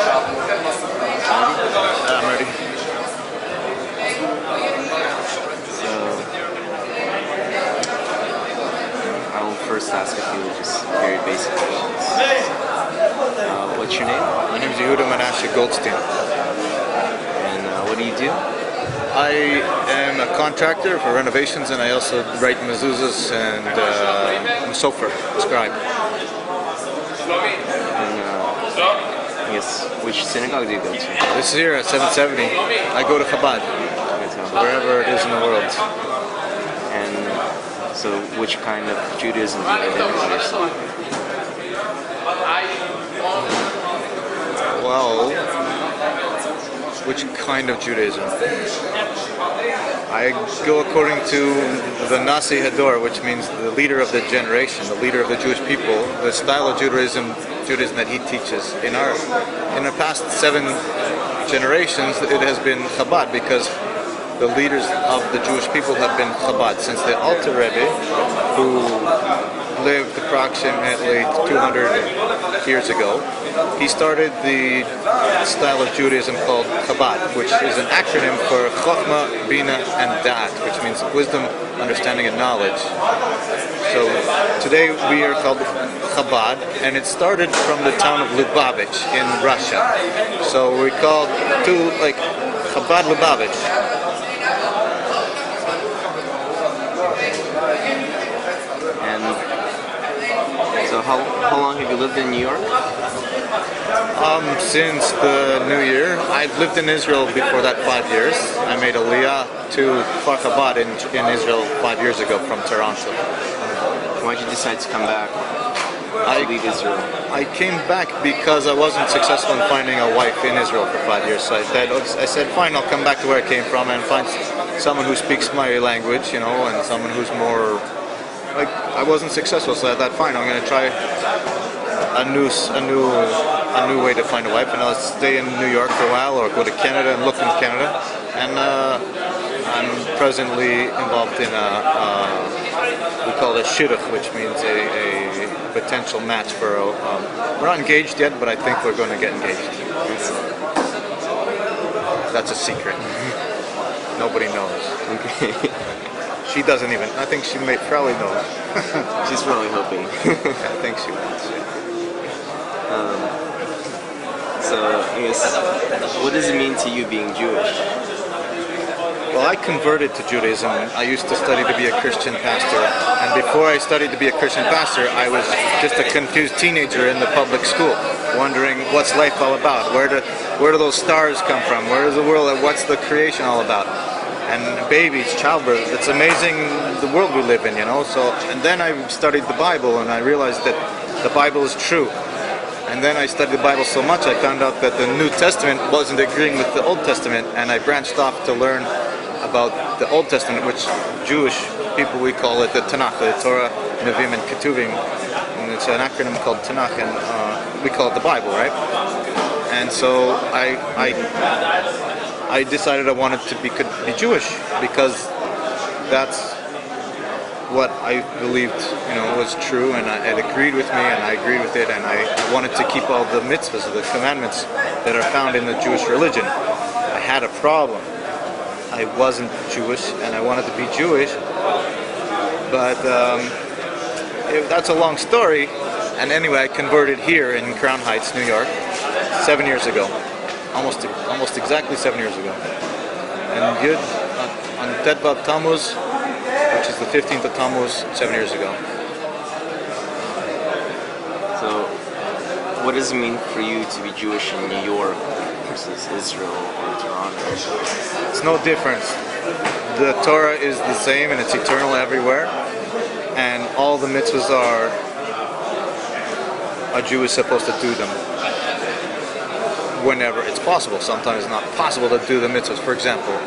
I'm ready. So, I will first ask a few just very basic questions. What's your name? My name is Yehuda Menashe Goldstein. And what do you do? I am a contractor for renovations, and I also write mezuzahs and I'm a sofer, scribe. And I guess, which synagogue do you go to? This is here at 770. I go to Chabad, wherever it is in the world. And so, which kind of Judaism do you identify yourself? Well, which kind of Judaism? I go according to the Nasi Hador, which means the leader of the generation, the leader of the Jewish people. The style of Judaism that he teaches. In the past 7 generations, it has been Chabad, because the leaders of the Jewish people have been Chabad. Since the Alter Rebbe, who lived approximately 200 years ago, he started the style of Judaism called Chabad, which is an acronym for Chokhmah, Bina, and Da'at, which means wisdom, understanding, and knowledge. So today we are called Chabad, and it started from the town of Lubavitch in Russia. So we called Chabad Lubavitch. And so how long have you lived in New York? Since the new year. I've lived in Israel before that 5 years. I made Aliyah to Kfar Chabad in Israel 5 years ago from Toronto. Why did you decide to come back to leave Israel? I came back because I wasn't successful in finding a wife in Israel for 5 years. So I said, fine, I'll come back to where I came from and find someone who speaks my language, and someone who's more I wasn't successful. So I thought, fine, I'm going to try a new way to find a wife, and I'll stay in New York for a while, or go to Canada and look in Canada. And I'm presently involved in we call it a shidduch, which means a potential match for we're not engaged yet, but I think we're going to get engaged. That's a secret. Nobody knows. Okay. She doesn't even. I think she may probably know. She's probably hoping. I think she wants. So, I guess, what does it mean to you being Jewish? Well, I converted to Judaism. I used to study to be a Christian pastor, and before I studied to be a Christian pastor, I was just a confused teenager in the public school, wondering what's life all about? Where do those stars come from? Where is the world? What's the creation all about? And babies, childbirth. It's amazing the world we live in, So, and then I studied the Bible, and I realized that the Bible is true. And then I studied the Bible so much, I found out that the New Testament wasn't agreeing with the Old Testament, and I branched off to learn about the Old Testament, which Jewish people, we call it the Tanakh, the Torah, Nevi'im, and Ketuvim. And it's an acronym called Tanakh, and we call it the Bible, right? And so I decided I wanted to be Jewish, because that's what I believed, was true, and it agreed with me, and I agreed with it, and I wanted to keep all the mitzvahs, the commandments that are found in the Jewish religion. I had a problem. I wasn't Jewish, and I wanted to be Jewish, but that's a long story. And anyway, I converted here in Crown Heights, New York, 7 years ago, almost exactly 7 years ago. And on Tet Vav Tammuz, which is the 15th of Tammuz, 7 years ago. So, what does it mean for you to be Jewish in New York versus Israel or Toronto? It's no difference. The Torah is the same, and it's eternal everywhere. And all the mitzvahs a Jew is supposed to do them whenever it's possible. Sometimes it's not possible to do the mitzvahs. For example,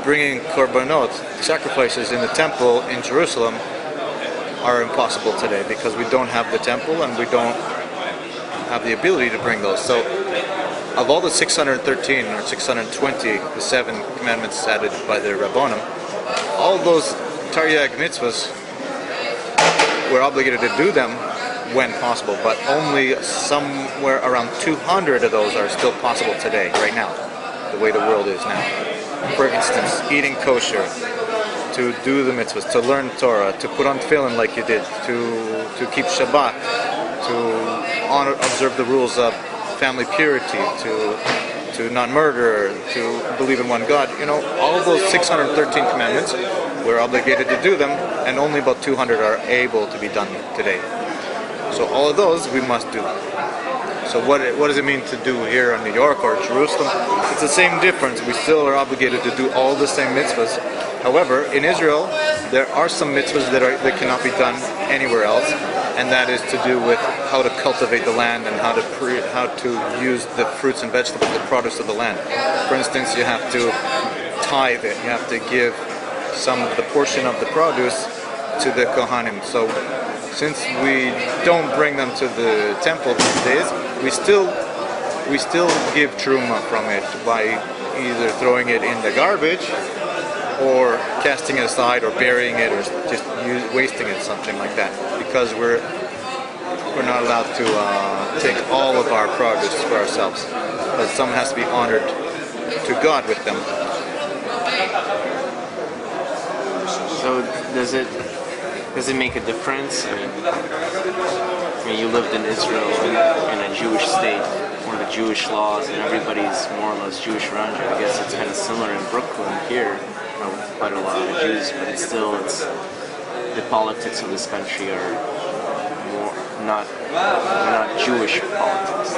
bringing korbanot, sacrifices in the temple in Jerusalem, are impossible today because we don't have the temple and we don't have the ability to bring those. So, of all the 613 or 620, the 7 commandments added by the Rabbanim, all those Taryag mitzvahs, we're obligated to do them, when possible, but only somewhere around 200 of those are still possible today, right now, the way the world is now. For instance, eating kosher, to do the mitzvahs, to learn Torah, to put on tefillin like you did, to keep Shabbat, to observe the rules of family purity, to not murder, to believe in one God. You know, all of those 613 commandments, we're obligated to do them, and only about 200 are able to be done today. So all of those we must do. So what does it mean to do here in New York or Jerusalem? It's the same difference. We still are obligated to do all the same mitzvahs. However, in Israel, there are some mitzvahs that cannot be done anywhere else, and that is to do with how to cultivate the land and how to use the fruits and vegetables, the produce of the land. For instance, you have to tithe it. You have to give the portion of the produce to the Kohanim. So since we don't bring them to the temple these days, we still give truma from it by either throwing it in the garbage or casting it aside or burying it or just wasting it, something like that, because we're not allowed to take all of our produce for ourselves, but some has to be honored to God with them. So does it make a difference? I mean, you lived in Israel in a Jewish state where the Jewish laws and everybody's more or less Jewish around you. I guess it's kind of similar in Brooklyn here. Quite a lot of Jews, but it's the politics of this country are not Jewish politics.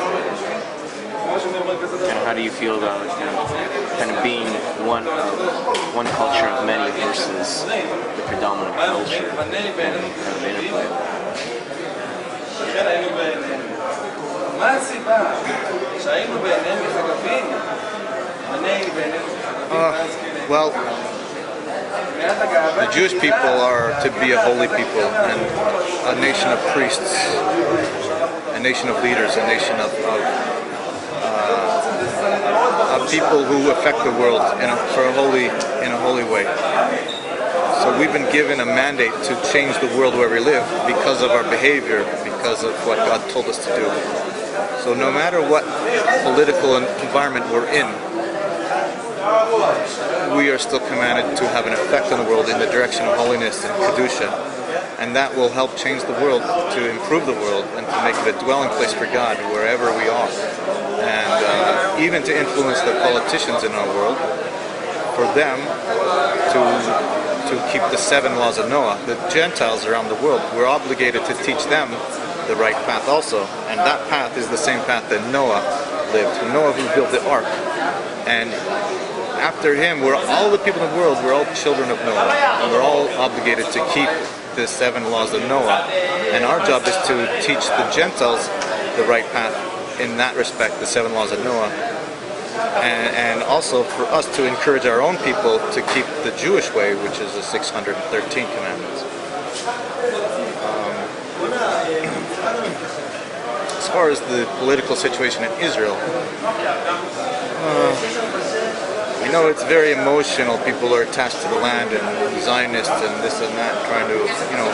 And how do you feel about kind of being one culture of many versus the predominant culture and kind of the interplay of that? Well, the Jewish people are to be a holy people and a nation of priests, a nation of leaders, a nation of people who affect the world in a holy way. So we've been given a mandate to change the world where we live because of our behavior, because of what God told us to do. So no matter what political environment we're in, we are still commanded to have an effect on the world in the direction of holiness and kedusha, and that will help change the world, to improve the world, and to make it a dwelling place for God wherever we are, and even to influence the politicians in our world, for them to keep the 7 laws of Noah. The Gentiles around the world, we're obligated to teach them the right path also, and that path is the same path that Noah lived. Noah who built the ark, and after him, all the people in the world, we're all children of Noah, and we're all obligated to keep the 7 laws of Noah. And our job is to teach the Gentiles the right path in that respect, the 7 laws of Noah. And also for us to encourage our own people to keep the Jewish way, which is the 613 commandments. As far as the political situation in Israel, I know it's very emotional. People are attached to the land and Zionists and this and that, trying to,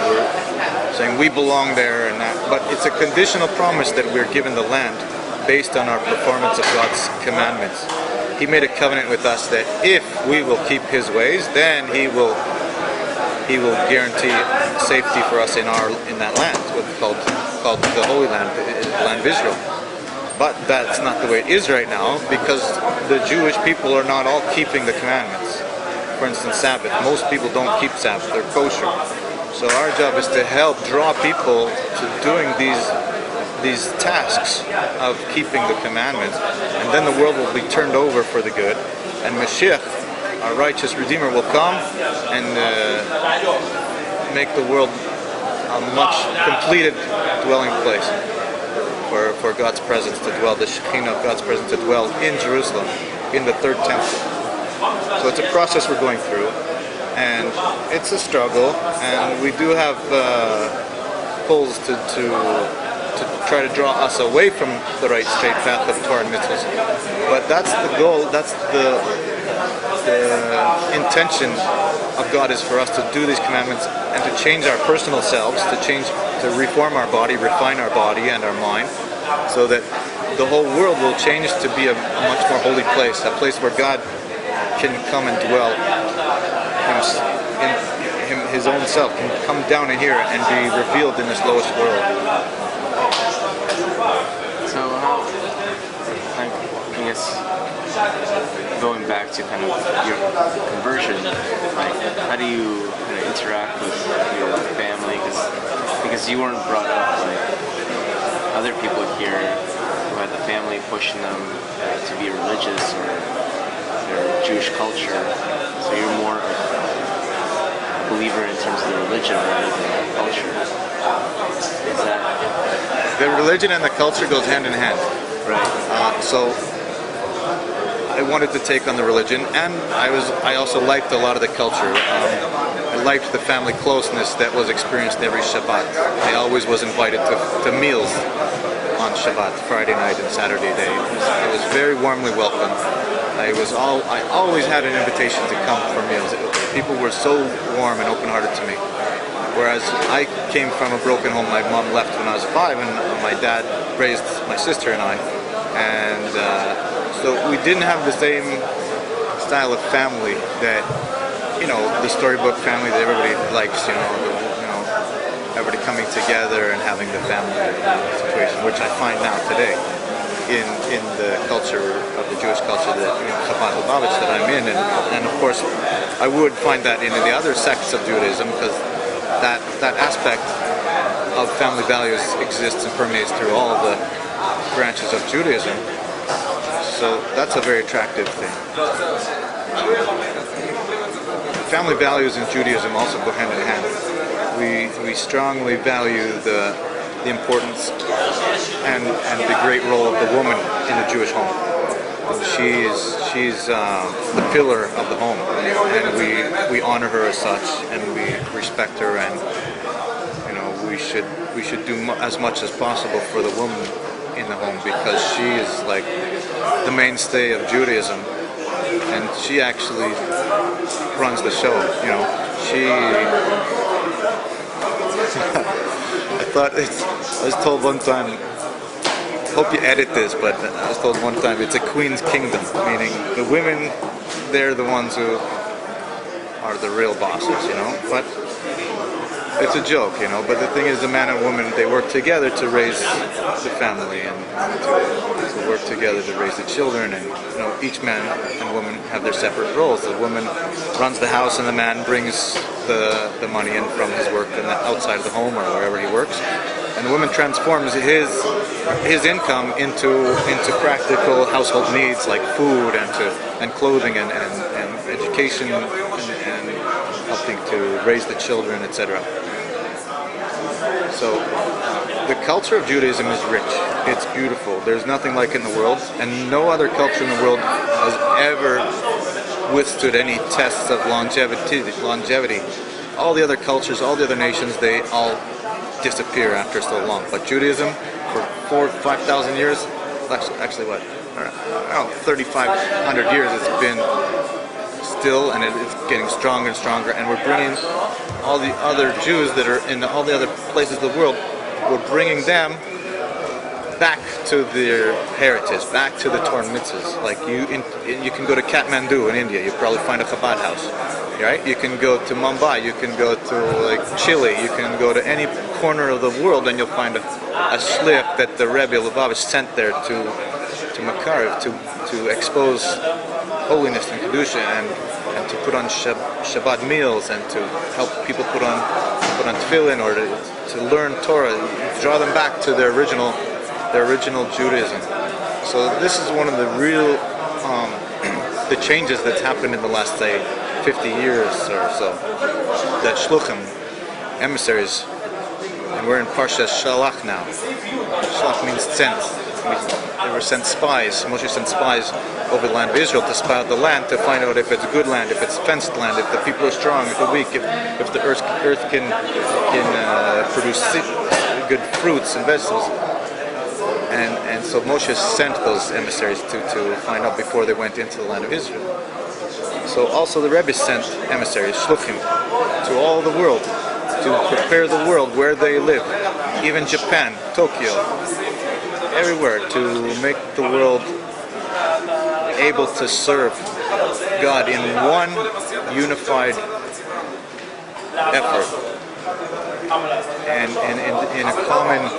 we're saying we belong there and that. But it's a conditional promise that we're given the land based on our performance of God's commandments. He made a covenant with us that if we will keep His ways, then He will guarantee safety for us in that land, what's called the Holy Land, the land of Israel. But that's not the way it is right now, because the Jewish people are not all keeping the commandments. For instance, Sabbath. Most people don't keep Sabbath. They're kosher. So our job is to help draw people to doing these tasks of keeping the commandments, and then the world will be turned over for the good, and Mashiach, our righteous Redeemer, will come and make the world a much completed dwelling place for God's presence to dwell, the Shekhinah of God's presence to dwell in Jerusalem, in the third temple. So it's a process we're going through, and it's a struggle, and we do have pulls to try to draw us away from the right straight path of Torah and mitzvahs. But that's the goal, that's the intention of God, is for us to do these commandments and to change our personal selves, to to reform our body, refine our body and our mind, so that the whole world will change to be a much more holy place, a place where God can come and dwell. His own self can come down in here and be revealed in this lowest world. So how, like, I guess, going back to kind of your conversion, like, how do you kind of interact with your family? Because you weren't brought up like other people here who had the family pushing them to be religious or their Jewish culture. So you're more a believer in terms of the religion rather than the culture. Is that The religion and the culture goes hand in hand. right? So I wanted to take on the religion, and I also liked a lot of the culture. I liked the family closeness that was experienced every Shabbat. I always was invited to meals on Shabbat, Friday night and Saturday day. I was very warmly welcomed. I always had an invitation to come for meals. People were so warm and open-hearted to me. Whereas I came from a broken home. My mom left when I was 5, and my dad raised my sister and I. And so we didn't have the same style of family that, the storybook family that everybody likes, everybody coming together and having the family situation, which I find now today in the culture of the Jewish culture, Chabad Lubavitch that I'm in, and of course I would find that in the other sects of Judaism, because that aspect of family values exists and permeates through all of the branches of Judaism. So that's a very attractive thing. Family values in Judaism also go hand in hand. We strongly value the importance and the great role of the woman in the Jewish home. She's the pillar of the home, and we honor her as such, and we respect her, and we should do as much as possible for the woman in the home, because she is like the mainstay of Judaism, and she actually runs the show. I was told one time, hope you edit this, but I was told one time it's a queen's kingdom, meaning the women, they're the ones who are the real bosses, but it's a joke, but the thing is, the man and woman, they work together to raise the family and to work together to raise the children, and each man and woman have their separate roles. The woman runs the house and the man brings the money in from his work and outside of the home or wherever he works. And the woman transforms his income into practical household needs like food and clothing and education and helping to raise the children, etc. So the culture of Judaism is rich. It's beautiful. There's nothing like it in the world, and no other culture in the world has ever withstood any tests of longevity. All the other cultures, all the other nations, they all disappear after so long. But Judaism, for 5,000 years, actually what? I don't know, 3,500 years, it's been still, and it's getting stronger and stronger, and we're bringing all the other Jews that are in all the other places of the world, we're bringing them back to their heritage, back to the Torah mitzvahs. Like you can go to Kathmandu in India, you probably find a Chabad house, right? You can go to Mumbai, you can go to like Chile, you can go to any corner of the world and you'll find a slip that the Rabbi Lubavitch sent there to Makariv to expose holiness and Kedusha and to put on Shabbat meals and to help people put on tefillin or to learn Torah, draw them back to their original Judaism. So this is one of the real the changes that's happened in the last, say, 50 years or so. That shluchim, emissaries, and we're in Parsha Shalach now. Shalach means sent. They were sent spies. Moshe sent spies over the land of Israel to spy out the land, to find out if it's good land, if it's fenced land, if the people are strong, if they're weak, if the earth can produce good fruits and vegetables. And so Moshe sent those emissaries to find out before they went into the land of Israel. So also the Rebbe sent emissaries, shluchim, to all the world, to prepare the world where they live, even Japan, Tokyo, everywhere, to make the world able to serve God in one unified effort, and in a common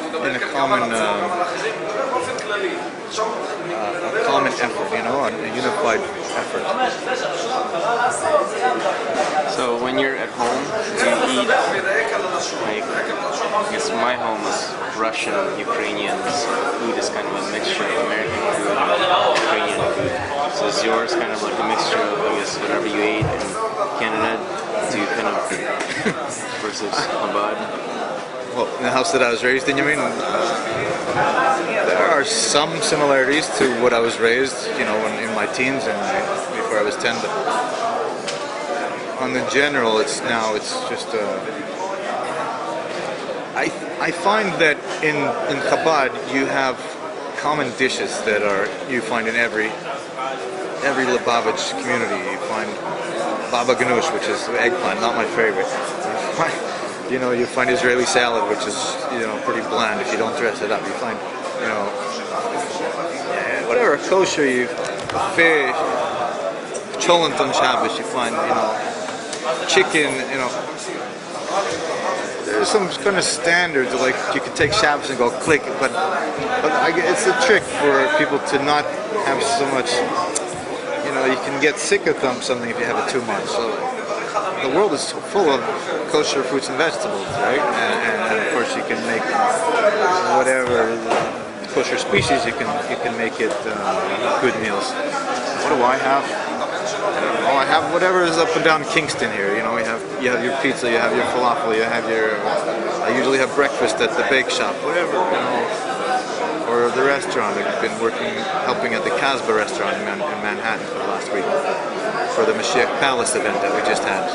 effort, a unified effort. So when you're at home, do you eat, like, I guess my home is Russian, Ukrainian, so the food is kind of a mixture of American food and Ukrainian food. So is yours kind of like a mixture of, I guess, whatever you ate in Canada, do you kind of, versus Chabad? Well, in the house that I was raised in, you mean? There are some similarities to what I was raised, in my teens and before I was 10, but on the general, it's just I find that in Chabad you have common dishes that you find in every Lubavitch community. You find baba ganoush, which is eggplant, not my favorite. You find Israeli salad, which is pretty bland if you don't dress it up. You find whatever kosher, fish, cholent on Shabbos. You find chicken. There's some kind of standards, like you can take Shabbos and go click, but it's a trick for people to not have so much. You can get sick of something if you have it too much. So the world is full of kosher fruits and vegetables, right? And of course you can make whatever kosher species, you can make it good meals. What do I have? I have whatever is up and down Kingston here. You have your pizza, you have your falafel, I usually have breakfast at the bake shop, whatever, or the restaurant. I've been helping at the Casbah restaurant in Manhattan for the last week for the Mashiach Palace event that we just had.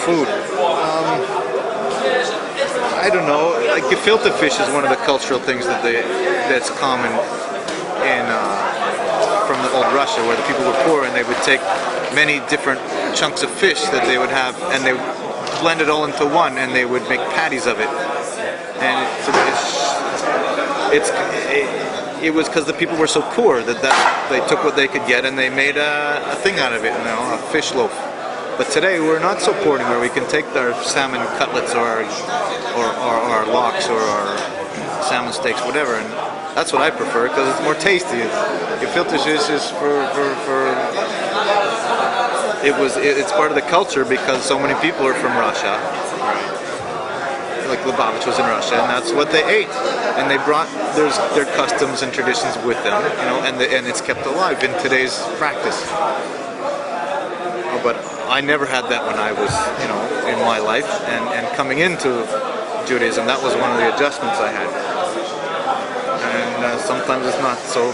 Food. I don't know. Like gefilte fish is one of the cultural things that's common from the old Russia, where the people were poor and they would take many different chunks of fish that they would have, and they blend it all into one, and they would make patties of it. And it was because the people were so poor that they took what they could get and they made a thing out of it, a fish loaf. But today we're not so poor anymore. We can take our salmon cutlets or our lox or our salmon steaks, whatever, and that's what I prefer because it's more tasty. Gefilte fish is it's part of the culture because so many people are from Russia. Like Lubavitch was in Russia, and that's what they ate, and they brought their customs and traditions with them, and it's kept alive in today's practice. But I never had that when I was, in my life, and coming into Judaism, that was one of the adjustments I had. And sometimes it's not so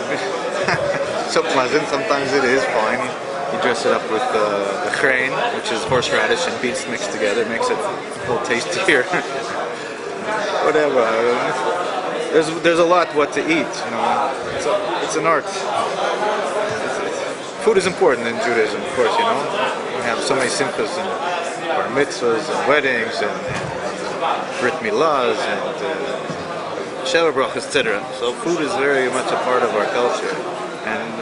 so pleasant. Sometimes it is fine. You dress it up with the crane, which is horseradish and beets mixed together, makes it a little tastier. Whatever. There's a lot what to eat. It's an art. Food is important in Judaism, of course. We have so many simchas and bar mitzvahs and weddings and brit milahs and sheva brachas, etc. So food is very much a part of our culture, and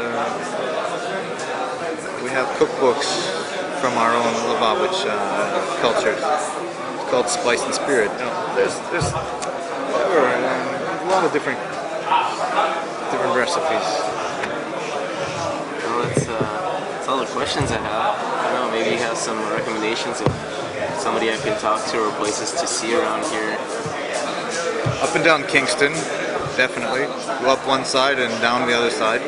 we have cookbooks from our own Lubavitch culture. It's called Spice and Spirit. There's a lot of different recipes. Well, that's all the questions I have. I don't know, maybe you have some recommendations of somebody I can talk to or places to see around here. Up and down Kingston, definitely. Go up one side and down the other side.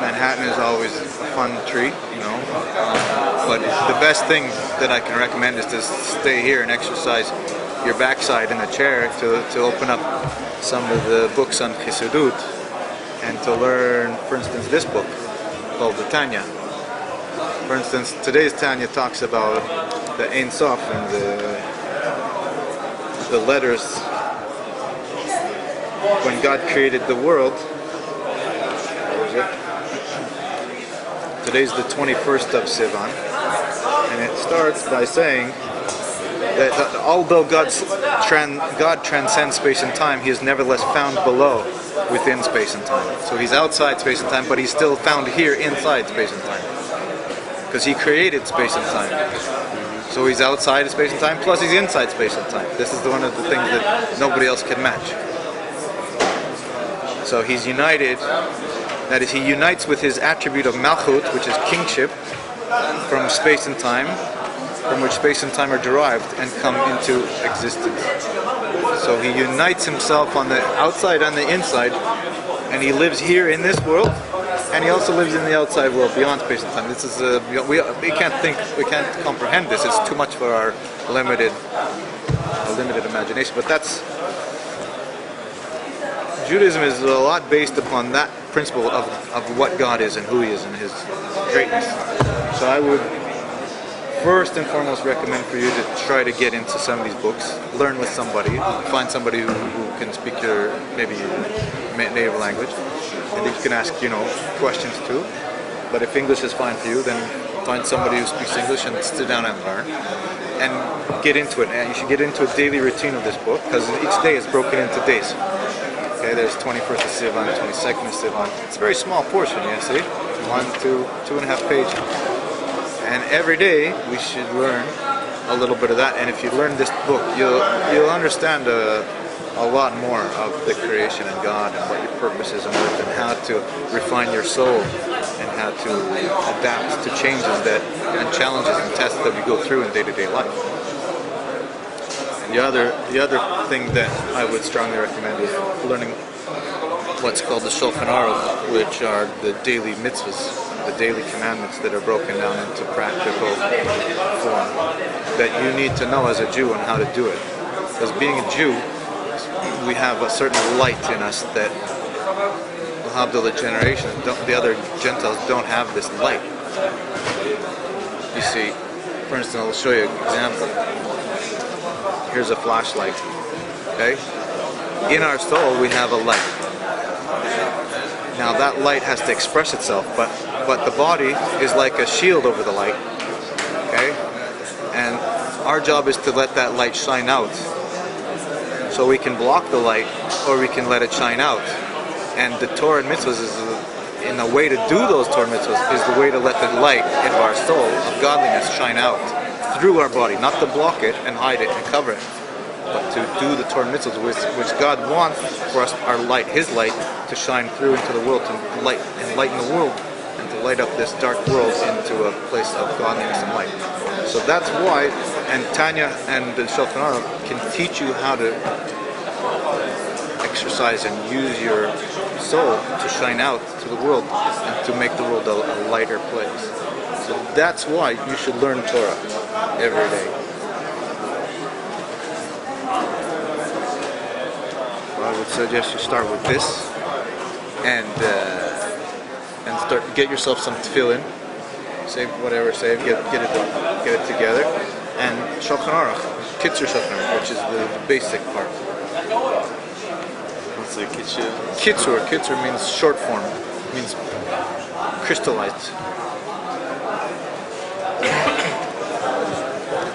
Manhattan is always a fun treat, but the best thing that I can recommend is to stay here and exercise your backside in a chair to open up some of the books on Chassidut and to learn, for instance, this book called the Tanya. For instance, today's Tanya talks about the Ein Sof and the letters when God created the world. Where is it? Today's the 21st of Sivan. And it starts by saying that although God transcends space and time, he is nevertheless found below within space and time. So he's outside space and time, but he's still found here inside space and time. Because he created space and time. So he's outside of space and time, plus he's inside space and time. This is one of the things that nobody else can match. So he's united, that is, he unites with his attribute of Malchut, which is kingship, from space and time, from which space and time are derived and come into existence. So he unites himself on the outside and the inside, and he lives here in this world, and he also lives in the outside world beyond space and time. This is we can't comprehend this. It's too much for our limited imagination. But that's Judaism is a lot based upon that principle of what God is and who He is and His greatness. So I would first and foremost recommend for you to try to get into some of these books, learn with somebody, find somebody who can speak your maybe native language, and you can ask questions too. But if English is fine for you, then find somebody who speaks English and sit down and learn and get into it. And you should get into a daily routine of this book because each day is broken into days. Okay, there's 21st of Sivan, 22nd of Sivan. It's a very small portion, you see? 1, 2, 2.5 pages. And every day we should learn a little bit of that. And if you learn this book, you'll understand a lot more of the creation and God and what your purpose is on earth and how to refine your soul and how to adapt to changes and challenges and tests that we go through in day-to-day life. The other thing that I would strongly recommend is learning what's called the Shulchan Aruch, which are the daily mitzvahs, the daily commandments that are broken down into practical form that you need to know as a Jew on how to do it. Because being a Jew, we have a certain light in us that the generations, the other Gentiles don't have this light. You see, for instance, I'll show you an example. Here's a flashlight, okay? In our soul, we have a light. Now that light has to express itself, but the body is like a shield over the light, okay? And our job is to let that light shine out. So we can block the light, or we can let it shine out. And the Torah and mitzvahs in a way to do those Torah mitzvahs is the way to let the light in our soul of godliness shine out through our body, not to block it and hide it and cover it, but to do the Torah mitzvahs which God wants for us, our light, His light, to shine through into the world, to enlighten the world, and to light up this dark world into a place of godliness and light. So that's why, and Tanya and the Shulchan Aruch can teach you how to exercise and use your soul to shine out to the world and to make the world a lighter place. So that's why you should learn Torah every day. Well, I would suggest you start with this and get yourself some tefillin. Save whatever, get it together, and Shulchan Aruch, Kitzur Shulchan Aruch, which is the basic part. What's the Kitzur? Kitzur means short form, means crystallized.